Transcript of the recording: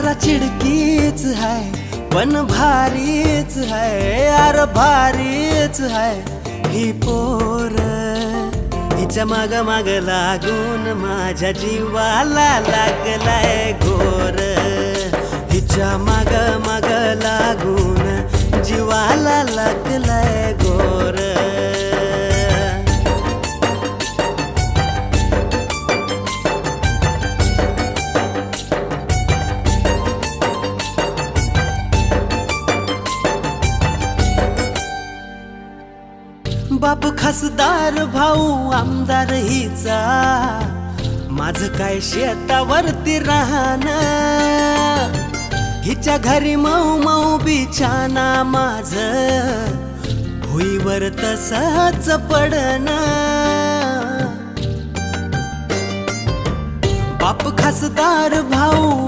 जरा चिडकीच है पण भारीच है, यार भारीच है ही पोर। हिच्या माग माग लागून माझ्या जीवाला लागलाय घोर। हिच्या माग माग लागून जीवाला लागलाय घोर। बाप खासदार भाऊ आमदार हिचा, माझं काय शेतावरती राहणं। हिच्या घरी मऊ मऊ बिछाना माझं भुईवर तसंच पडणं। बाप खासदार भाऊ